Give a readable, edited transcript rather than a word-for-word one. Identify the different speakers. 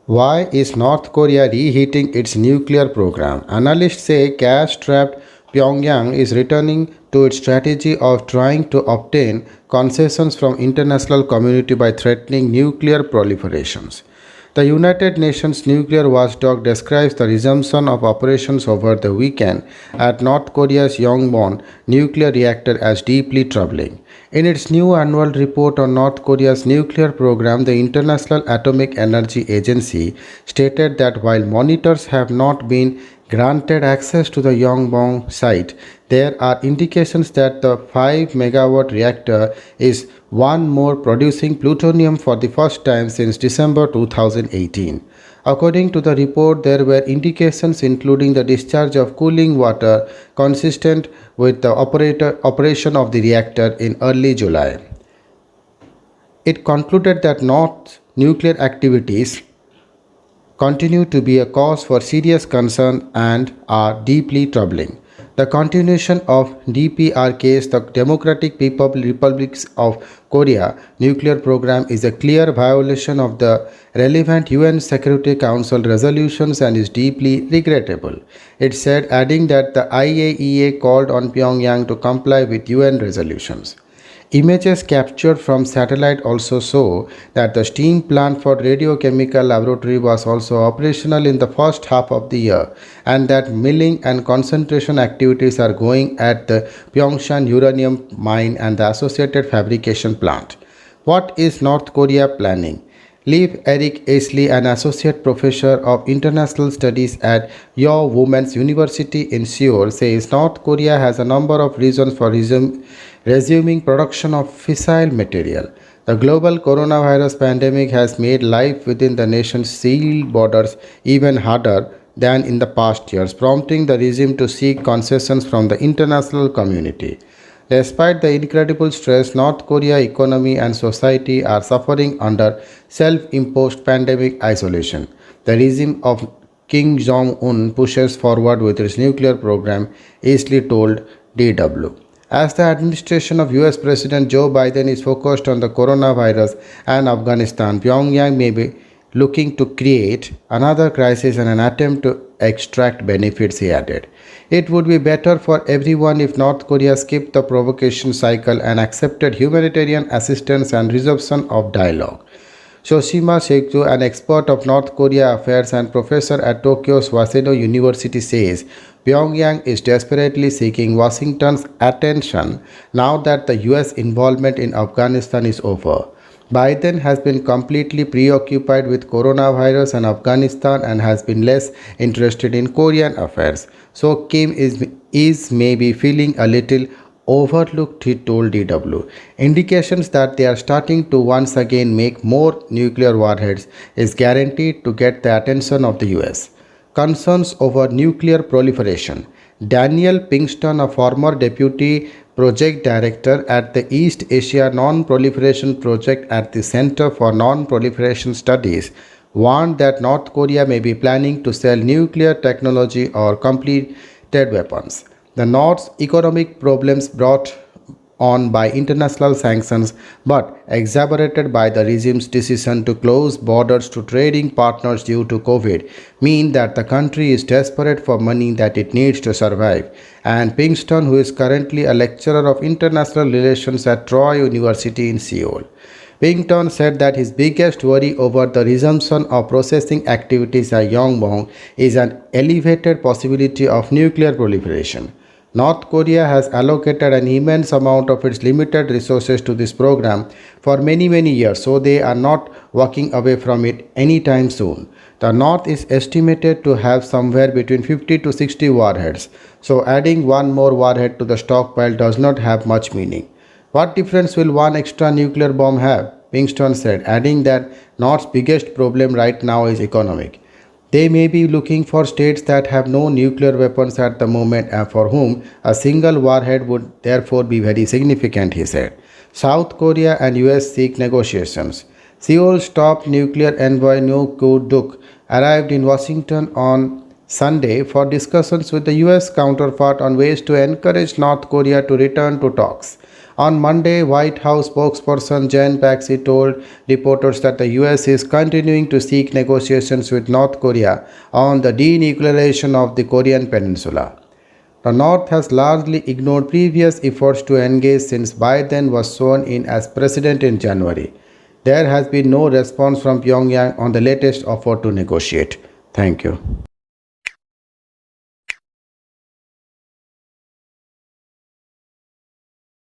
Speaker 1: Why is North Korea reheating its nuclear program? Analysts say cash strapped Pyongyang is returning to its strategy of trying to obtain concessions from international community by threatening nuclear proliferations. The United Nations nuclear watchdog describes the resumption of operations over the weekend at North Korea's Yongbyon nuclear reactor as deeply troubling. In its new annual report on North Korea's nuclear program, the International Atomic Energy Agency stated that while monitors have not been granted access to the Yongbyon site, there are indications that the 5 megawatt reactor is one more producing plutonium for the first time since December 2018. According to the report, there were indications including the discharge of cooling water consistent with the operation of the reactor in early July. It concluded that North nuclear activities continue to be a cause for serious concern and are deeply troubling. The continuation of DPRK's, the Democratic Republics of Korea nuclear program, is a clear violation of the relevant UN Security Council resolutions and is deeply regrettable. It said, adding that the IAEA called on Pyongyang to comply with UN resolutions. Images captured from satellite also show that the steam plant for radiochemical laboratory was also operational in the first half of the year and that milling and concentration activities are going at the Pyeongchang uranium mine and the associated fabrication plant. What is North Korea planning? Leif Erik Aisley, an associate professor of international studies at Yale Women's University in Seoul, says North Korea has a number of reasons for resuming production of fissile material. The global coronavirus pandemic has made life within the nation's sealed borders even harder than in the past years, prompting the regime to seek concessions from the international community. Despite the incredible stress, North Korea economy and society are suffering under self-imposed pandemic isolation. The regime of Kim Jong-un pushes forward with its nuclear program, Easley told DW. As the administration of US President Joe Biden is focused on the coronavirus and Afghanistan, Pyongyang may be looking to create another crisis in an attempt to extract benefits, he added. It would be better for everyone if North Korea skipped the provocation cycle and accepted humanitarian assistance and resumption of dialogue. Shoshima Seikyu, an expert of North Korea affairs and professor at Tokyo's Waseda University, says Pyongyang is desperately seeking Washington's attention now that the US involvement in Afghanistan is over. Biden has been completely preoccupied with coronavirus and Afghanistan and has been less interested in Korean affairs. So Kim is maybe feeling a little overlooked, he told DW. Indications that they are starting to once again make more nuclear warheads is guaranteed to get the attention of the US. Concerns over nuclear proliferation. Daniel Pinkston, a former deputy project director at the East Asia Non-Proliferation Project at the Center for Non-Proliferation Studies, warned that North Korea may be planning to sell nuclear technology or completed weapons. The North's economic problems brought on by international sanctions but exacerbated by the regime's decision to close borders to trading partners due to COVID mean that the country is desperate for money that it needs to survive. And Pinkston, who is currently a lecturer of international relations at Troy University in Seoul, Pinkerton said that his biggest worry over the resumption of processing activities at Yongbyon is an elevated possibility of nuclear proliferation. North Korea has allocated an immense amount of its limited resources to this program for many years, so they are not walking away from it anytime soon. The North is estimated to have somewhere between 50 to 60 warheads, so adding one more warhead to the stockpile does not have much meaning. What difference will one extra nuclear bomb have? Pinkston said, adding that North's biggest problem right now is economic. They may be looking for states that have no nuclear weapons at the moment and for whom a single warhead would therefore be very significant, he said. South Korea and US seek negotiations. Seoul's top nuclear envoy No Koo-duk arrived in Washington on Sunday for discussions with the US counterpart on ways to encourage North Korea to return to talks. On Monday, White House spokesperson Jen Psaki told reporters that the US is continuing to seek negotiations with North Korea on the denuclearization of the Korean Peninsula. The North has largely ignored previous efforts to engage since Biden was sworn in as president in January. There has been no response from Pyongyang on the latest offer to negotiate. Thank you.